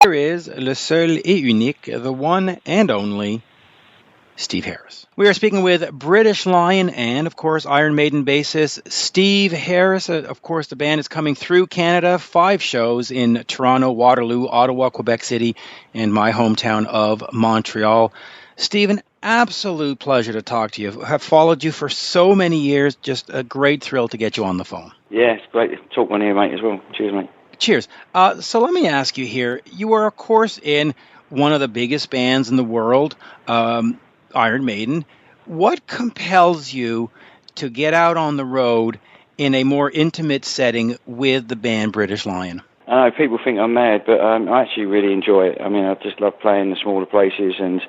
Here is le seul et unique, the one and only Steve Harris. We are speaking with British Lion and, of course, Iron Maiden bassist Steve Harris. Of course, the band is coming through Canada, 5 shows in Toronto, Waterloo, Ottawa, Quebec City, and my hometown of Montreal. Steve, an absolute pleasure to talk to you. I have followed you for so many years. Just a great thrill to get you on the phone. Yeah, it's great to talk on here, mate, as well. Cheers, mate. Cheers. So let me ask you here. You are, of course, in one of the biggest bands in the world, Iron Maiden. What compels you to get out on the road in a more intimate setting with the band British Lion? I know people think I'm mad, but I actually really enjoy it. I mean, I just love playing the smaller places, and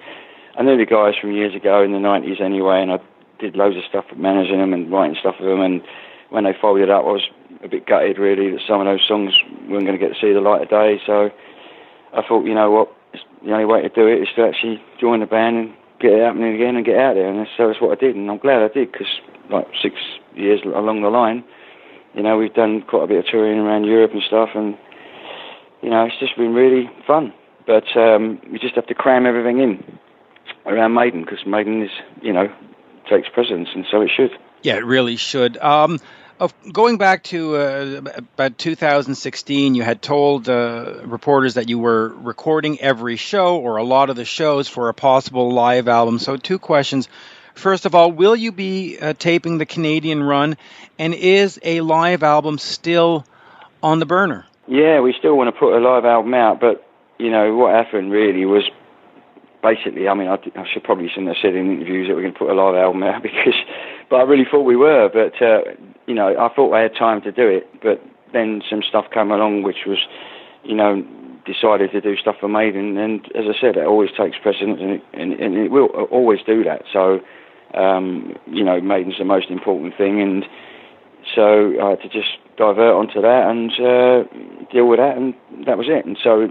I knew the guys from years ago in the 90s anyway, and I did loads of stuff with managing them and writing stuff with them, and when they folded up, I was a bit gutted, really, that some of those songs weren't going to get to see the light of day, so I thought, you know what, the only way to do it is to actually join the band and get it happening again and get out there, and so that's what I did, and I'm glad I did, because like 6 years along the line, you know, we've done quite a bit of touring around Europe and stuff, and, you know, it's just been really fun, but we just have to cram everything in around Maiden, because Maiden is, you know, takes precedence, and so it should. Yeah, it really should. Going back to about 2016, you had told reporters that you were recording every show or a lot of the shows for a possible live album. So 2 questions. First of all, will you be taping the Canadian run? And is a live album still on the burner? Yeah, we still want to put a live album out, but, you know, what happened really was basically, I mean, I should probably shouldn't have said in interviews that we're going to put a live album out, but I really thought we were, but, you know, I thought I had time to do it, but then some stuff came along which was, you know, decided to do stuff for Maiden, and as I said, it always takes precedence, and it will always do that, so, you know, Maiden's the most important thing, and so I had to just divert onto that and deal with that, and that was it, and so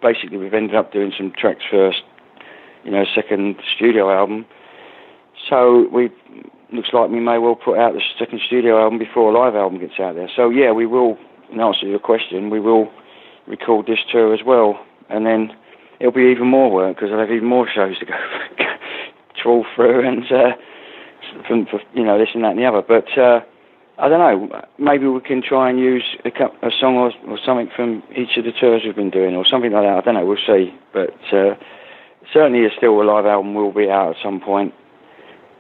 basically we've ended up doing some tracks first, you know, second studio album. So looks like we may well put out the second studio album before a live album gets out there. So yeah, we will, in answer to your question, we will record this tour as well. And then it'll be even more work because I'll have even more shows to go trawl through and, for, you know, this and that and the other. But I don't know, maybe we can try and use a song or something from each of the tours we've been doing or something like that. I don't know, we'll see. But certainly still a live album will be out at some point.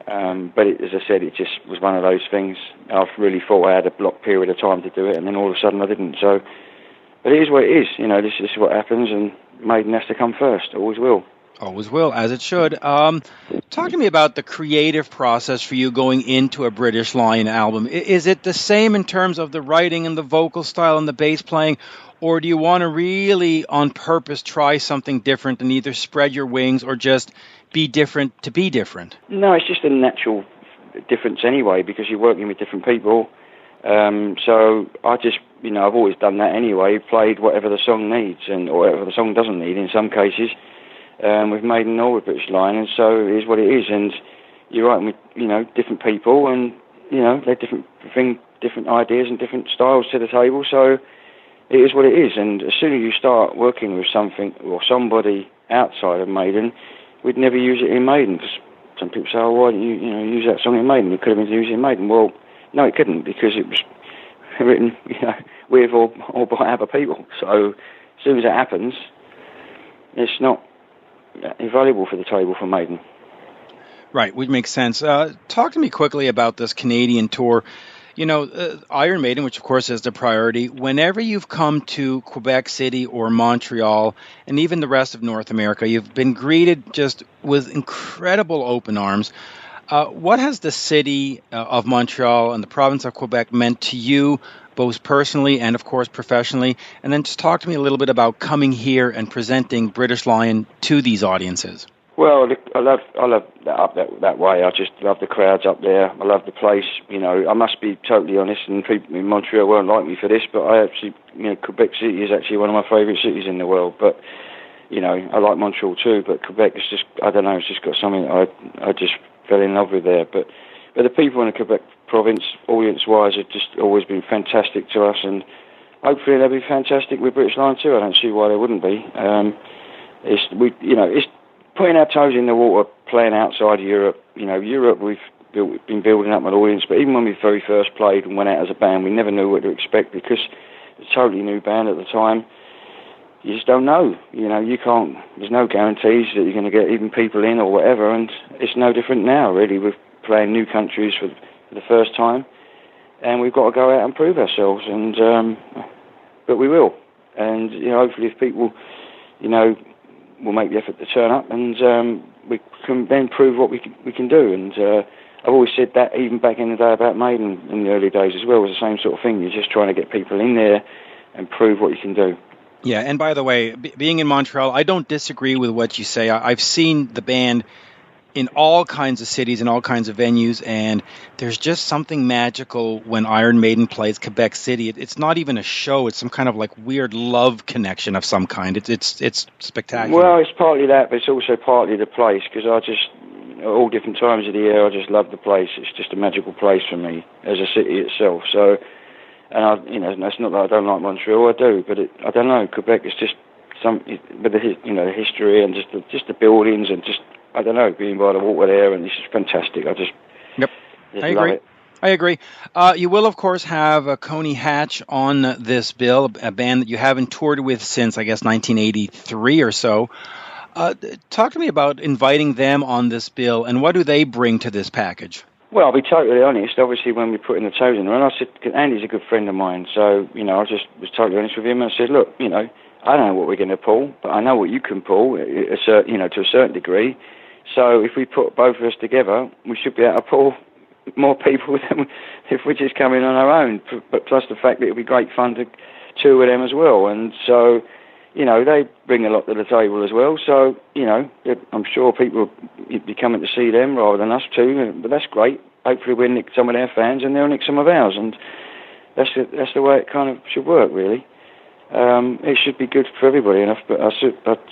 But as I said, it just was one of those things. I really thought I had a block period of time to do it, and then all of a sudden I didn't. So, but it is what it is. You know, this is what happens, and Maiden has to come first. Always will. Always will, as it should. Talk to me about the creative process for you going into a British Lion album. Is it the same in terms of the writing and the vocal style and the bass playing, or do you want to really, on purpose, try something different and either spread your wings or just be different to be different? No, it's just a natural difference anyway, because you're working with different people. So I just, you know, I've always done that anyway, played whatever the song needs and or whatever the song doesn't need in some cases. With Maiden or with British Lion, and so it is what it is. And you're writing with, you know, different people, and you know they're different ideas and different styles to the table. So it is what it is. And as soon as you start working with something or somebody outside of Maiden, we'd never use it in Maiden, because some people say, "Oh, why don't you, use that song in Maiden? It could have been used in Maiden." Well, no, it couldn't, because it was written, you know, with or by other people. So as soon as it happens, it's not invaluable for the table for Maiden. Right, which makes sense. Talk to me quickly about this Canadian tour. You know, Iron Maiden, which of course is the priority, whenever you've come to Quebec City or Montreal, and even the rest of North America, you've been greeted just with incredible open arms. What has the city of Montreal and the province of Quebec meant to you, both personally and, of course, professionally? And then just talk to me a little bit about coming here and presenting British Lion to these audiences. Well, I love that up that way. I just love the crowds up there. I love the place. You know, I must be totally honest, and people in Montreal won't like me for this, but I actually, you know, Quebec City is actually one of my favourite cities in the world. But you know, I like Montreal too, but Quebec is just, I don't know, it's just got something that I just fell in love with there. But the people in the Quebec province, audience-wise, have just always been fantastic to us, and hopefully they'll be fantastic with British Lion too. I don't see why they wouldn't be. It's putting our toes in the water, playing outside of Europe. Europe been building up an audience, but even when we very first played and went out as a band, we never knew what to expect because it's a totally new band at the time. You just don't know. You can't. There's no guarantees that you're going to get even people in or whatever, and it's no different now. Really, we're playing new countries for the first time, and we've got to go out and prove ourselves. But we will, and hopefully, if people, will make the effort to turn up, and we can then prove what we can do. And I've always said that even back in the day about Maiden in the early days as well, it was the same sort of thing. You're just trying to get people in there and prove what you can do. Yeah, and by the way, being in Montreal, I don't disagree with what you say. I've seen the band in all kinds of cities and all kinds of venues, and there's just something magical when Iron Maiden plays Quebec City. It's not even a show; it's some kind of like weird love connection of some kind. It's spectacular. Well, it's partly that, but it's also partly the place because at all different times of the year, I just love the place. It's just a magical place for me as a city itself. So. And that's not that I don't like Montreal. I do, but I don't know. Quebec is just with the history and just the buildings and just I don't know, being by the water there, and it's just fantastic. I just love it. I agree. You will, of course, have Coney Hatch on this bill, a band that you haven't toured with since, I guess, 1983 or so. Talk to me about inviting them on this bill, and what do they bring to this package? Well, I'll be totally honest. Obviously, when we put in the toes in there, and I said, Andy's a good friend of mine, so, I just was totally honest with him, and I said, look, I don't know what we're going to pull, but I know what you can pull, to a certain degree. So if we put both of us together, we should be able to pull more people than if we're just coming on our own, but plus the fact that it'll be great fun to tour with them as well. And so, they bring a lot to the table as well. So, I'm sure people will be coming to see them rather than us too. But that's great. Hopefully we'll nick some of their fans and they'll nick some of ours. And that's the way it kind of should work, really. It should be good for everybody. And I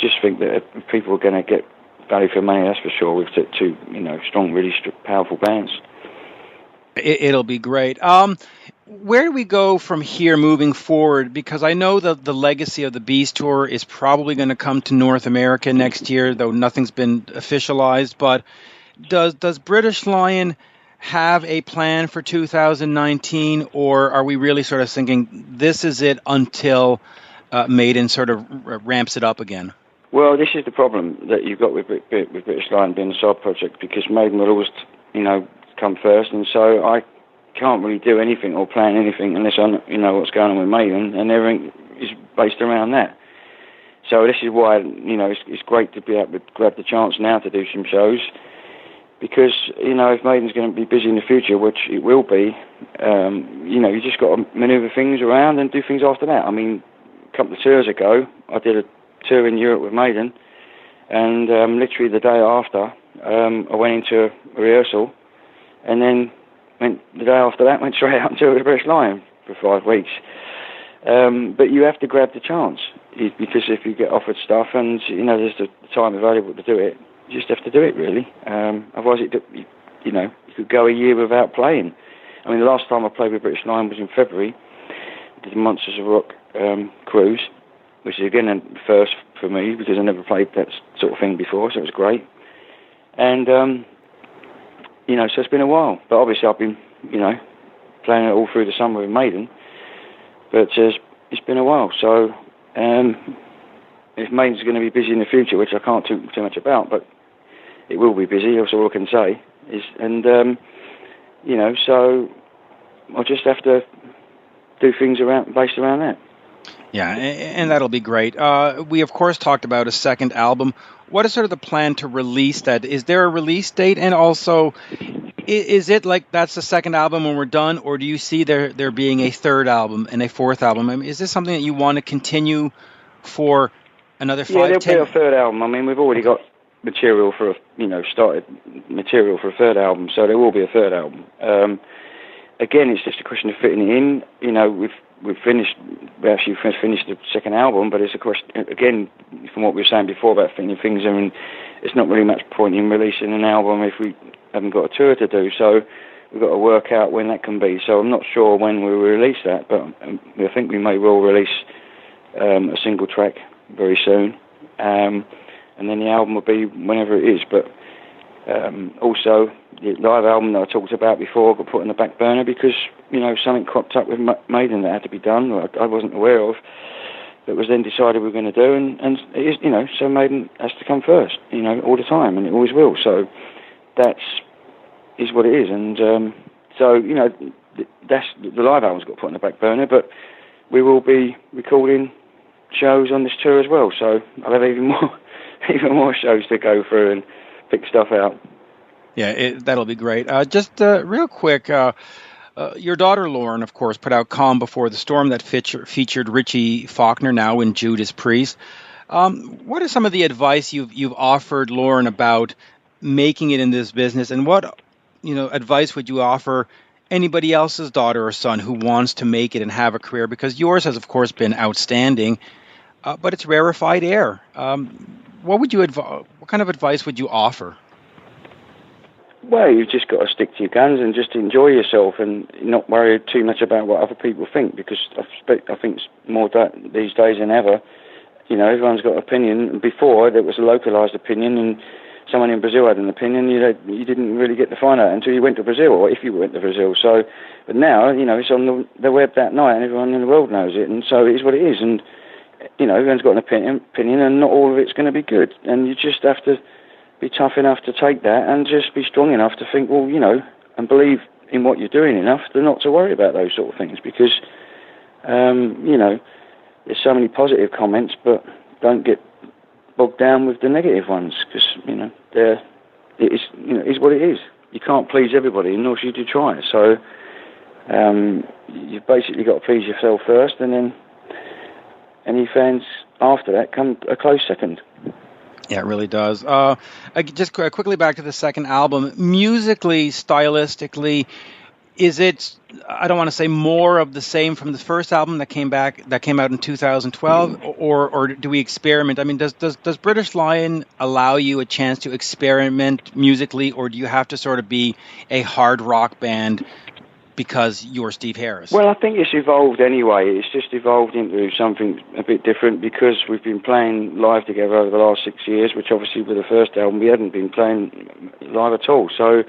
just think that people are going to get value for money, that's for sure, with two strong, really powerful bands. It'll be great. Where do we go from here moving forward? Because I know that the legacy of the Beast Tour is probably going to come to North America next year, though nothing's been officialized. But does British Lion have a plan for 2019, or are we really sort of thinking this is it until Maiden sort of ramps it up again? Well, this is the problem that you've got with British Lion being a side project, because Maiden will always, come first, and so I can't really do anything or plan anything unless I know what's going on with Maiden, and everything is based around that. So this is why, it's great to be able to grab the chance now to do some shows, because, if Maiden's going to be busy in the future, which it will be, you just got to manoeuvre things around and do things after that. I mean, a couple of tours ago, I did a tour in Europe with Maiden, and literally the day after, I went into a rehearsal, and then the day after that went straight out into the British Lion for 5 weeks. But you have to grab the chance, because if you get offered stuff and there's the time available to do it, you just have to do it, really. Otherwise, you could go a year without playing. I mean, the last time I played with British Lion was in February. I did the Monsters of Rock cruise, which is again a first for me because I never played that sort of thing before, so it was great. And so it's been a while. But obviously I've been, playing it all through the summer with Maiden. But it's been a while. So if Maiden's going to be busy in the future, which I can't talk too much about, but it will be busy, that's all I can say. So I'll just have to do things based around that. Yeah, and that'll be great. We, of course, talked about a second album. What is sort of the plan to release that? Is there a release date? And also, is it like that's the second album when we're done, or do you see there being a third album and a fourth album? I mean, is this something that you want to continue for another 5, 10? Yeah, there'll be a third album. I mean, we've already got material for started material for a third album, so there will be a third album. Again, it's just a question of fitting it in. We actually finished the second album, but it's a question, again, from what we were saying before about fitting things in, it's not really much point in releasing an album if we haven't got a tour to do. So we've got to work out when that can be. So I'm not sure when we'll release that, but I think we may well release a single track very soon, and then the album will be whenever it is. But also, the live album that I talked about before got put on the back burner because, something cropped up with Maiden that had to be done, I wasn't aware of, that was then decided we were going to do, and it is, so Maiden has to come first, all the time, and it always will. So is what it is, and so, that's the live album's got put on the back burner, but we will be recording shows on this tour as well, so I'll have even more shows to go through and pick stuff out. Yeah, that'll be great. Just real quick, your daughter Lauren, of course, put out "Calm Before the Storm" that featured Richie Faulkner now in Judas Priest. What is some of the advice you've offered Lauren about making it in this business, and what advice would you offer anybody else's daughter or son who wants to make it and have a career? Because yours has, of course, been outstanding, but it's rarefied air. What kind of advice would you offer? Well, you've just got to stick to your guns and just enjoy yourself and not worry too much about what other people think, because I think it's more these days than ever. Everyone's got an opinion. Before, there was a localised opinion, and someone in Brazil had an opinion. You didn't really get to find out until you went to Brazil, or if you went to Brazil. So, but now, it's on the web that night, and everyone in the world knows it, and so it is what it is. And everyone's got an opinion, and not all of it's going to be good. And you just have to be tough enough to take that, and just be strong enough to think, well, and believe in what you're doing enough to not to worry about those sort of things, because, there's so many positive comments, but don't get bogged down with the negative ones, because, it's what it is. You can't please everybody, nor should you try. So, you've basically got to please yourself first, and then any fans after that come a close second. Yeah, it really does. Just quickly back to the second album. Musically, stylistically, is it, I don't want to say more of the same from the first album that came out in 2012, or do we experiment? I mean, does British Lion allow you a chance to experiment musically, or do you have to sort of be a hard rock band because you're Steve Harris? Well, I think it's evolved anyway. It's just evolved into something a bit different because we've been playing live together over the last 6 years, which obviously with the first album we hadn't been playing live at all. So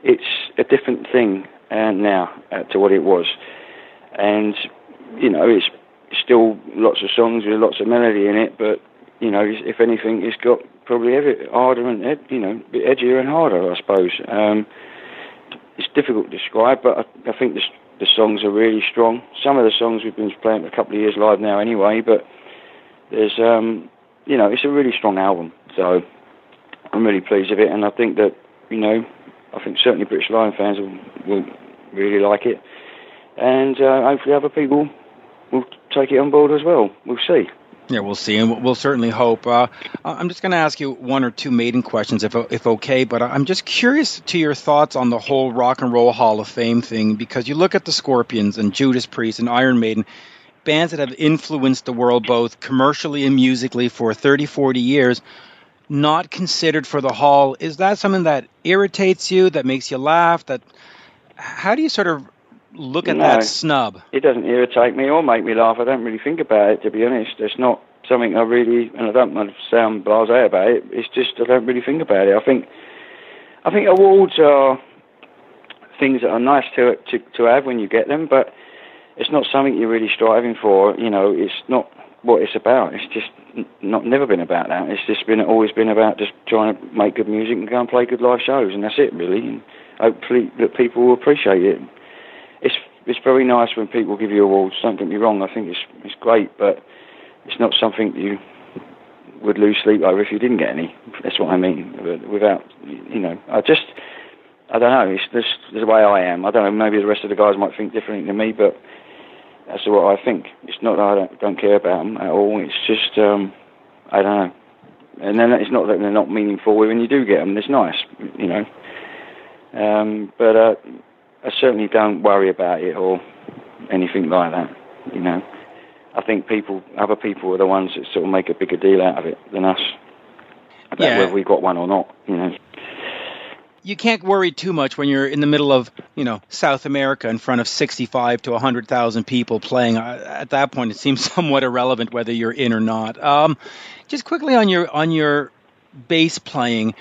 it's a different thing now to what it was. And, it's still lots of songs with lots of melody in it, but, if anything, it's got probably harder and, a bit edgier and harder, I suppose. It's difficult to describe, but I think the songs are really strong. Some of the songs we've been playing for a couple of years live now anyway, but there's, it's a really strong album. So I'm really pleased with it, and I think that, I think certainly British Lion fans will really like it. And hopefully other people will take it on board as well. We'll see. Yeah, we'll see, and we'll certainly hope. I'm just going to ask you one or two Maiden questions, if okay, but I'm just curious to your thoughts on the whole Rock and Roll Hall of Fame thing, because you look at the Scorpions and Judas Priest and Iron Maiden, bands that have influenced the world both commercially and musically for 30, 40 years, not considered for the Hall. Is that something that irritates you, that makes you laugh? How do you sort of look at that snub? It doesn't irritate me or make me laugh. I don't really think about it, to be honest. It's not something I really, and I don't want to sound blasé about it. It's just I don't really think about it. I think awards are things that are nice to have when you get them, but it's not something you're really striving for. It's not what it's about. It's just never been about that. It's just always been about just trying to make good music and go and play good live shows, and that's it really. And hopefully that people will appreciate it. It's very nice when people give you awards. Don't get me wrong. I think it's great, but it's not something you would lose sleep over if you didn't get any. That's what I mean. Without, I don't know. It's just the way I am. I don't know. Maybe the rest of the guys might think differently than me, but that's what I think. It's not that I don't care about them at all. It's just I don't know. And then it's not that they're not meaningful when you do get them. It's nice, But I certainly don't worry about it or anything like that, I think other people are the ones that sort of make a bigger deal out of it than us, about whether we got one or not, you can't worry too much when you're in the middle of, South America in front of 65 to 100,000 people playing. At that point, it seems somewhat irrelevant whether you're in or not. Just quickly on your bass playing,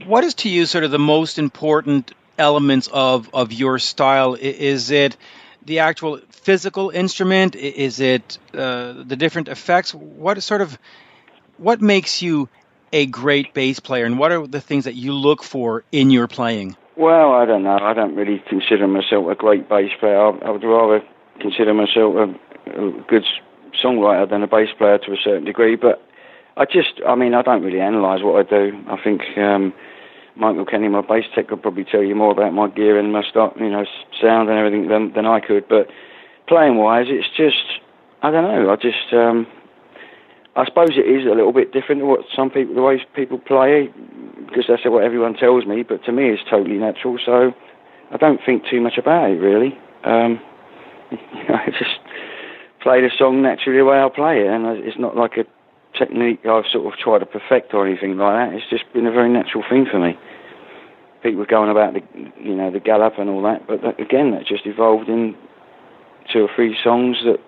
what is to you sort of the most important elements of your style? Is it the actual physical instrument? Is it the different effects? What makes you a great bass player, and what are the things that you look for in your playing? Well, I don't know. I don't really consider myself a great bass player. I would rather consider myself a good songwriter than a bass player to a certain degree. But I don't really analyse what I do. I think Michael Kenny, my bass tech, could probably tell you more about my gear and my sound and everything than I could. But playing-wise, it's just, I don't know. I suppose it is a little bit different to the way people play, because that's what everyone tells me. But to me, it's totally natural. So I don't think too much about it really. I just play the song naturally the way I play it, and it's not like a technique I've sort of tried to perfect or anything like that. It's just been a very natural thing for me. People going about the gallop and all that, but that just evolved in 2 or 3 songs that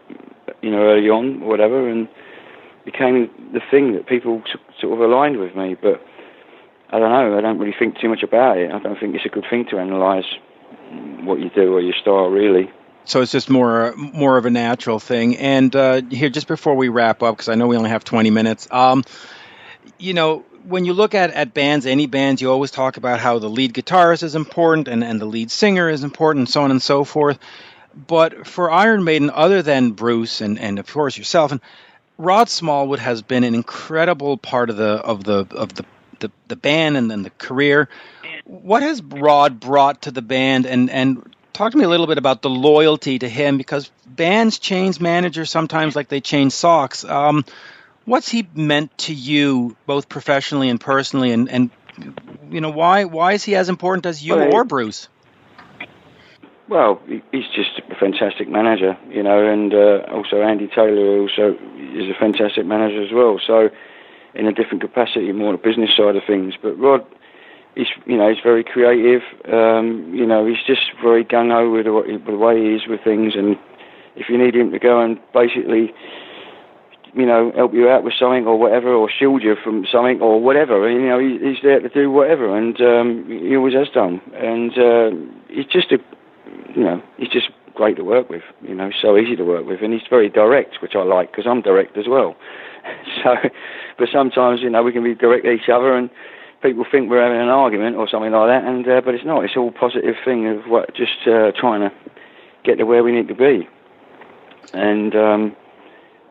early on, or whatever, and became the thing that people sort of aligned with me. But I don't know. I don't really think too much about it. I don't think it's a good thing to analyse what you do or your style, really. So it's just more of a natural thing. And here, just before we wrap up, because I know we only have 20 minutes, when you look at bands, any bands, you always talk about how the lead guitarist is important and the lead singer is important, and so on and so forth. But for Iron Maiden, other than Bruce and of course yourself, and Rod Smallwood has been an incredible part of the band and then the career. What has Rod brought to the band, and talk to me a little bit about the loyalty to him, because bands change managers sometimes like they change socks. What's he meant to you, both professionally and personally, and why is he as important as you or Bruce? Well, he's just a fantastic manager, and also Andy Taylor also is a fantastic manager as well. So, in a different capacity, more on the business side of things. But Rod, he's very creative. He's just very gung ho with the way he is with things. And if you need him to go and basically, help you out with something or whatever, or shield you from something or whatever, he's there to do whatever, and he always has done. And he's just great to work with, so easy to work with, and he's very direct, which I like, because I'm direct as well. So, but sometimes, we can be direct to each other, and people think we're having an argument or something like that, and but it's not. It's all positive thing of trying to get to where we need to be. And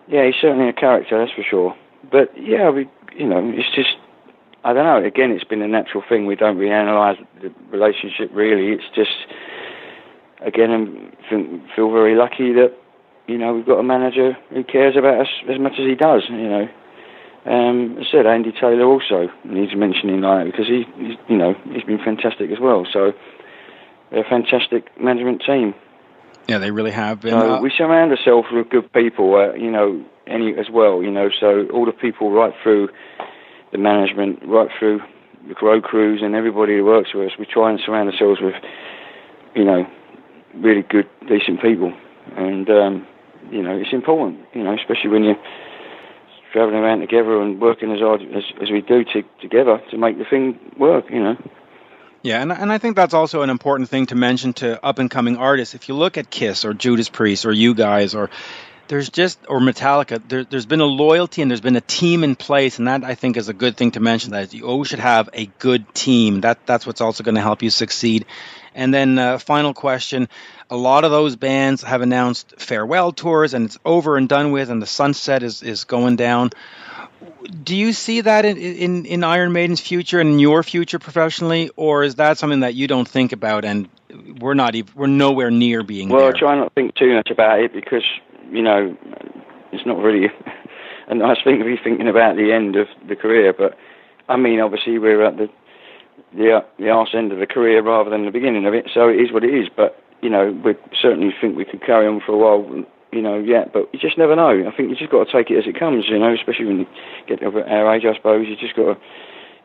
he's certainly a character, that's for sure. But it's just, I don't know. Again, it's been a natural thing. We don't really analyse the relationship really. It's just, again, I feel very lucky that we've got a manager who cares about us as much as he does. As I said, Andy Taylor also needs mentioning like that, because he's been fantastic as well. So they're a fantastic management team. Yeah, they really have been. So we surround ourselves with good people, as well. So all the people right through the management, right through the road crews, and everybody who works with us, we try and surround ourselves with, really good, decent people. And it's important, especially when you're travelling around together and working as hard as we do together to make the thing work, Yeah, and I think that's also an important thing to mention to up-and-coming artists. If you look at Kiss or Judas Priest or you guys or Metallica, there's been a loyalty and there's been a team in place, and that I think is a good thing to mention, that you always should have a good team. That's what's also going to help you succeed. And then final question, a lot of those bands have announced farewell tours and it's over and done with and the sunset is going down. Do you see that in Iron Maiden's future and in your future professionally, or is that something that you don't think about and we're nowhere near being there? Well, I try not to think too much about it, because it's not really a nice thing to be thinking about the end of the career. But I mean, obviously we're at the arse end of the career rather than the beginning of it, so it is what it is. But we certainly think we could carry on for a while. But you just never know. I think you just got to take it as it comes, especially when you get to our age, I suppose. You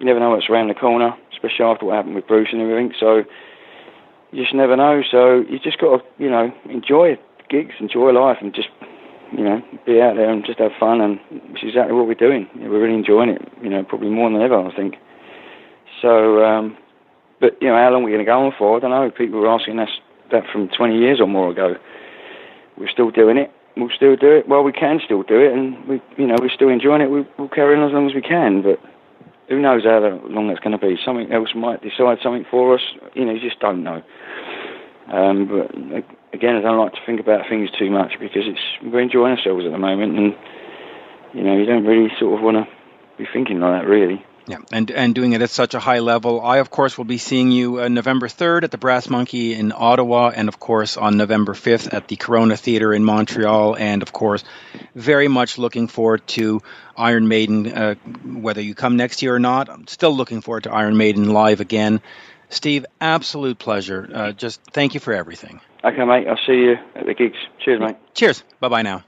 never know what's around the corner. especially after what happened with Bruce and everything. So you just never know. So you just got to, enjoy gigs, enjoy life, and just, be out there and just have fun. And which is exactly what we're doing. We're really enjoying it, probably more than ever, I think. So, but, how long we're going to go on for, I don't know. People were asking us that from 20 years or more ago. We're still doing it. We'll still do it. Well, we can still do it, and we're still enjoying it. We'll carry on as long as we can, but who knows how long that's going to be? Something else might decide something for us. You just don't know. But again, I don't like to think about things too much because we're enjoying ourselves at the moment, and you don't really sort of want to be thinking like that, really. Yeah, and doing it at such a high level. I, of course, will be seeing you November 3rd at the Brass Monkey in Ottawa, and, of course, on November 5th at the Corona Theatre in Montreal. And, of course, very much looking forward to Iron Maiden, whether you come next year or not. I'm still looking forward to Iron Maiden live again. Steve, absolute pleasure. Just thank you for everything. Okay, mate. I'll see you at the gigs. Cheers, mate. Cheers. Bye-bye now.